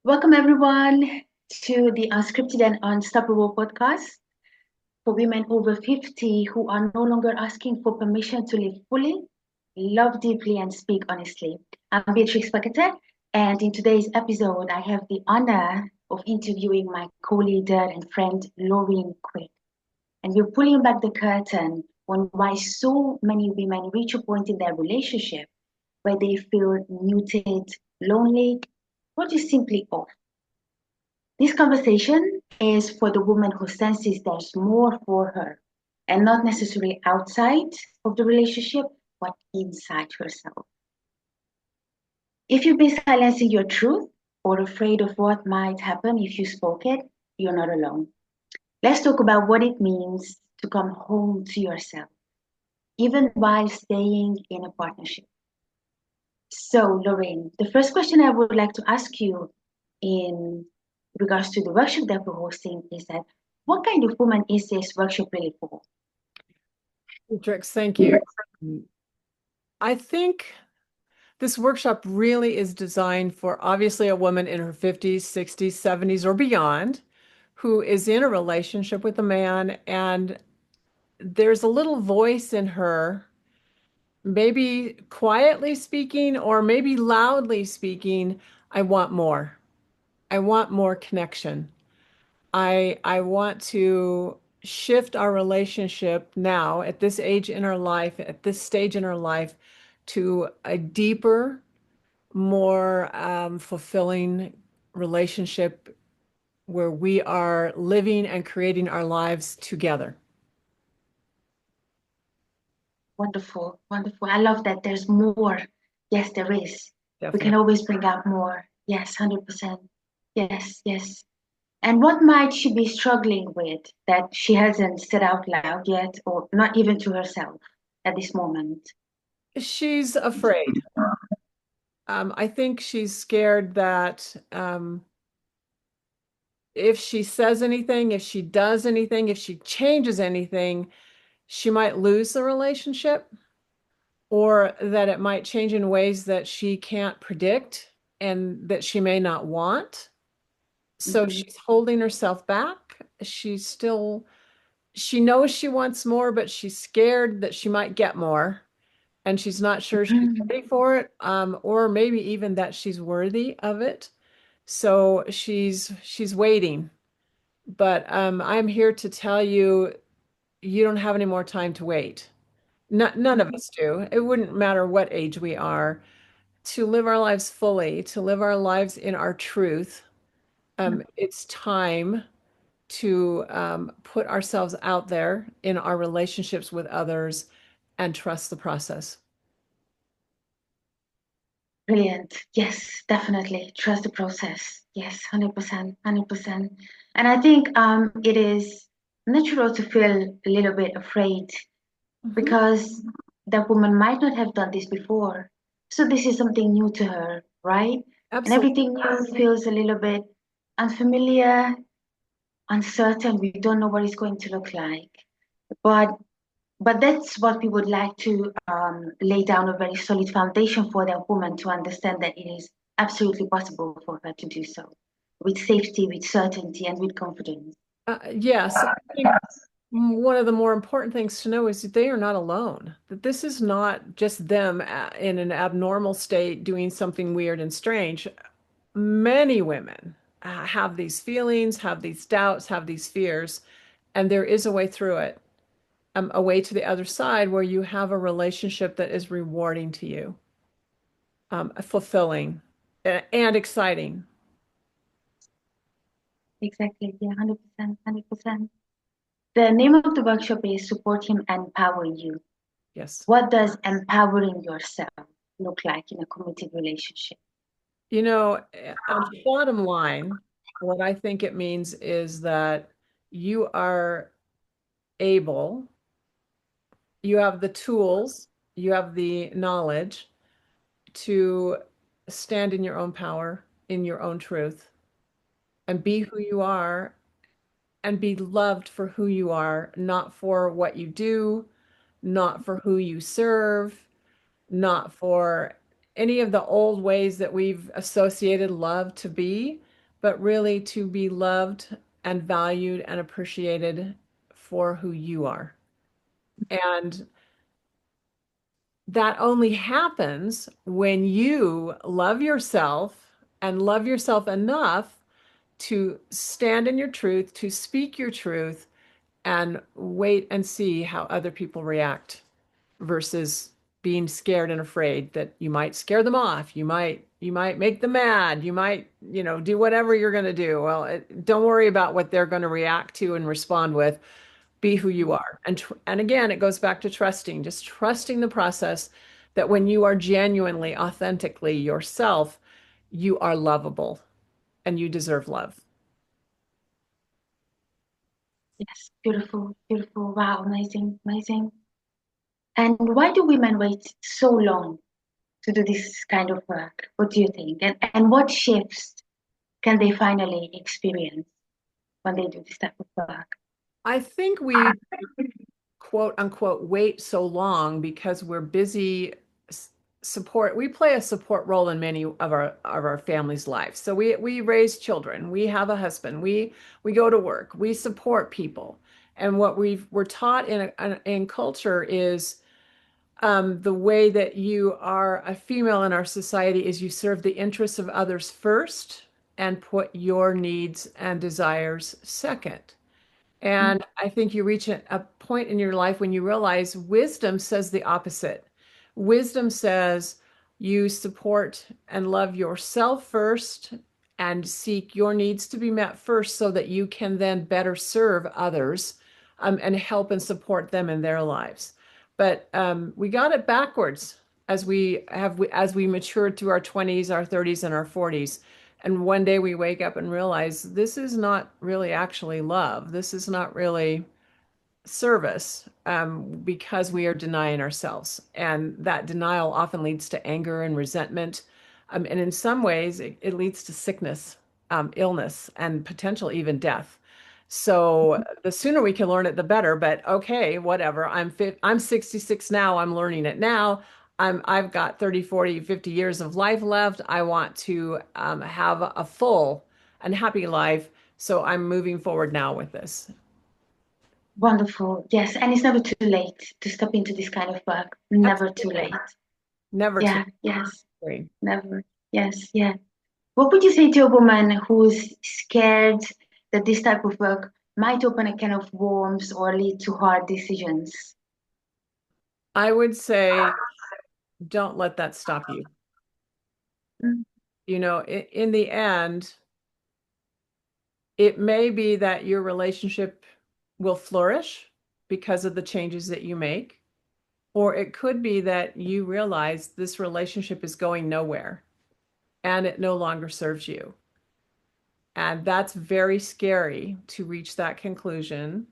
Welcome, everyone, to the Unscripted and Unstoppable podcast for women over 50 who are no longer asking for permission to live fully, love deeply, and speak honestly. I'm Beatrix Fekete, and in today's episode, I have the honor of interviewing my co leader and friend, Laureen Quick. And we're pulling back the curtain on why so many women reach a point in their relationship where they feel muted, lonely, or just simply off. This conversation is for the woman who senses there's more for her and not necessarily outside of the relationship, but inside herself. If you've been silencing your truth or afraid of what might happen if you spoke it, you're not alone. Let's talk about what it means to come home to yourself, even while staying in a partnership. So, Lorraine, the first question I would like to ask you in regards to the workshop that we're hosting is that what kind of woman is this workshop really for? Beatrix, thank you. I think this workshop really is designed for obviously a woman in her 50s, 60s, 70s, or beyond who is in a relationship with a man, and there's a little voice in her, maybe quietly speaking or maybe loudly speaking, I want more. I want more connection. I want to shift our relationship now at this age in our life, at this stage in our life, to a deeper, more fulfilling relationship where we are living and creating our lives together. Wonderful, wonderful. I love that there's more. Yes, there is. We can Definitely. always bring out more. Yes, 100%. Yes, yes. And what might she be struggling with that she hasn't said out loud yet, or not even to herself at this moment? She's afraid. I think she's scared that if she says anything, if she does anything, if she changes anything, she might lose the relationship, or that it might change in ways that she can't predict and that she may not want. So Mm-hmm. she's holding herself back. She knows she wants more, but she's scared that she might get more. And she's not sure she's Mm-hmm. ready for it, or maybe even that she's worthy of it. So she's waiting. But I'm here to tell you, you don't have any more time to wait. None of us do. It wouldn't matter what age we are. To live our lives fully, to live our lives in our truth, it's time to put ourselves out there in our relationships with others and trust the process. Brilliant. Yes, definitely. Trust the process. Yes, 100%, 100%. And I think it is natural to feel a little bit afraid Mhm. because that woman might not have done this before. So this is something new to her, right? And Absolutely. everything new feels a little bit unfamiliar, uncertain. We don't know what it's going to look like. But but that's what we would like to lay down a very solid foundation for that woman to understand that it is absolutely possible for her to do so with safety, with certainty, and with confidence. Yes, I think one of the more important things to know is that they are not alone, that this is not just them in an abnormal state doing something weird and strange. Many women have these feelings, have these doubts, have these fears, and there is a way through it, a way to the other side where you have a relationship that is rewarding to you, fulfilling, and exciting. Exactly, yeah, 100%, 100%. The name of the workshop is Support Him and Empower You. Yes. What does empowering yourself look like in a committed relationship? On the bottom line, what I think it means is that you are able, you have the tools, you have the knowledge to stand in your own power, in your own truth, and be who you are and be loved for who you are, not for what you do, not for who you serve, not for any of the old ways that we've associated love to be. but really to be loved and valued and appreciated for who you are. And that only happens when you love yourself and love yourself enough to stand in your truth, to speak your truth, and wait and see how other people react versus being scared and afraid that you might scare them off. You might make them mad. You might, do whatever you're going to do. Well, don't worry about what they're going to react to and respond with. Be who you are. And again, it goes back to trusting, just trusting the process that when you are genuinely, authentically yourself, you are lovable and you deserve love. Yes, beautiful, beautiful. Wow, amazing, amazing. And why do women wait so long to do this kind of work? What do you think? And what shifts can they finally experience when they do this type of work? I think we quote unquote wait so long because we're busy support. We play a support role in many of our families' lives. So we raise children, we have a husband, we go to work, we support people. And what we're taught in culture is the way that you are a female in our society is you serve the interests of others first and put your needs and desires second. And I think you reach a point in your life when you realize wisdom says the opposite. Wisdom says you support and love yourself first and seek your needs to be met first so that you can then better serve others and help and support them in their lives. But we got it backwards as we matured through our 20s, our 30s, and our 40s. And one day we wake up and realize this is not really actually love. This is not really service because we are denying ourselves. And that denial often leads to anger and resentment. And in some ways, it leads to sickness, illness, and potential even death. So the sooner we can learn it, the better. But okay, whatever. I'm 66 now. I'm learning it now. I've got 30, 40, 50 years of life left. I want to have a full and happy life. So I'm moving forward now with this. Wonderful. Yes, and it's never too late to step into this kind of work. Never too Absolutely. late. Never too Yeah, yes, late. never. Yes, yeah. What would you say to a woman who's scared that this type of work might open a can of worms or lead to hard decisions? I would say don't let that stop you. Mm, In the end, it may be that your relationship will flourish because of the changes that you make, or it could be that you realize this relationship is going nowhere and it no longer serves you. And that's very scary to reach that conclusion.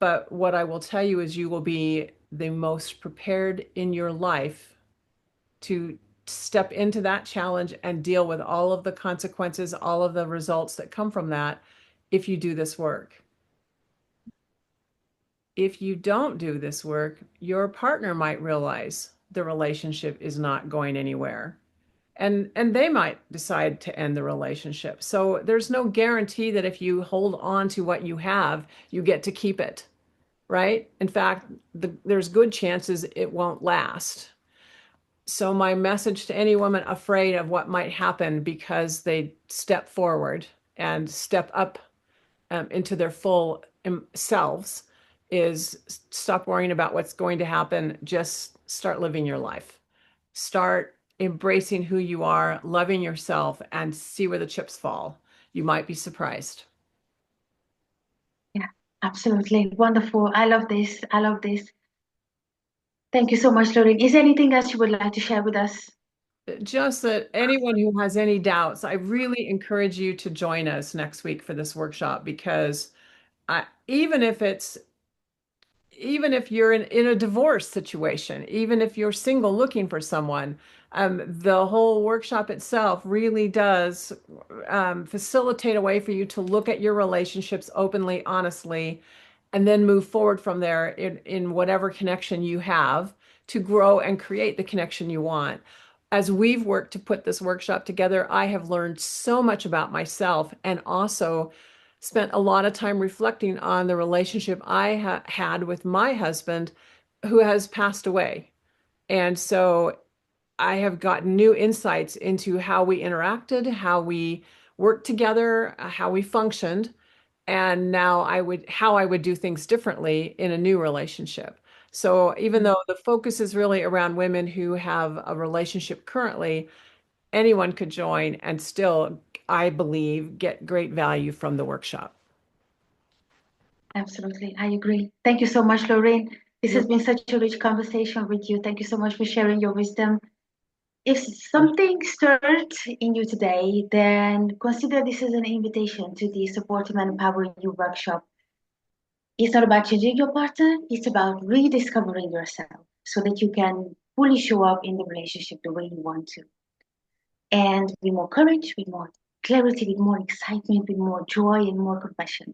But what I will tell you is you will be the most prepared in your life to step into that challenge and deal with all of the consequences, all of the results that come from that if you do this work. If you don't do this work, your partner might realize the relationship is not going anywhere. And they might decide to end the relationship. So there's no guarantee that if you hold on to what you have, you get to keep it, right? In fact, there's good chances it won't last. So my message to any woman afraid of what might happen because they step forward and step up into their full selves is stop worrying about what's going to happen. Just start living your life. Start embracing who you are, loving yourself, and see where the chips fall. You might be surprised. yeah, absolutely. Wonderful. I love this. I love this. Thank you so much, Laureen. Is there anything else you would like to share with us? Just that anyone who has any doubts, I really encourage you to join us next week for this workshop because even if you're in a divorce situation, even if you're single looking for someone, the whole workshop itself really does facilitate a way for you to look at your relationships openly, honestly, and then move forward from there in whatever connection you have to grow and create the connection you want. as we've worked to put this workshop together, I have learned so much about myself and also spent a lot of time reflecting on the relationship I had with my husband who has passed away. And so I have gotten new insights into how we interacted, how we worked together, how we functioned, and now how I would do things differently in a new relationship. So even though the focus is really around women who have a relationship currently, anyone could join and still, I believe, get great value from the workshop. Absolutely, I agree. Thank you so much, Laureen. This You're has been such a rich conversation with you. Thank you so much for sharing your wisdom. If something stirred in you today, then consider this as an invitation to the Supporting and Empowering You workshop. It's not about changing your partner, it's about rediscovering yourself so that you can fully show up in the relationship the way you want to. And with more courage, with more clarity, with more excitement, with more joy, and more compassion.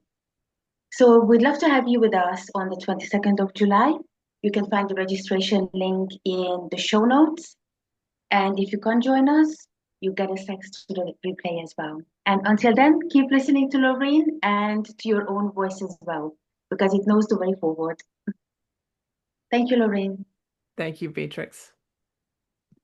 So we'd love to have you with us on the 22nd of July. You can find the registration link in the show notes. And if you can't join us, you get a text to the replay as well. And until then, keep listening to Laureen and to your own voice as well, because it knows the way forward. Thank you, Laureen. Thank you, Beatrix.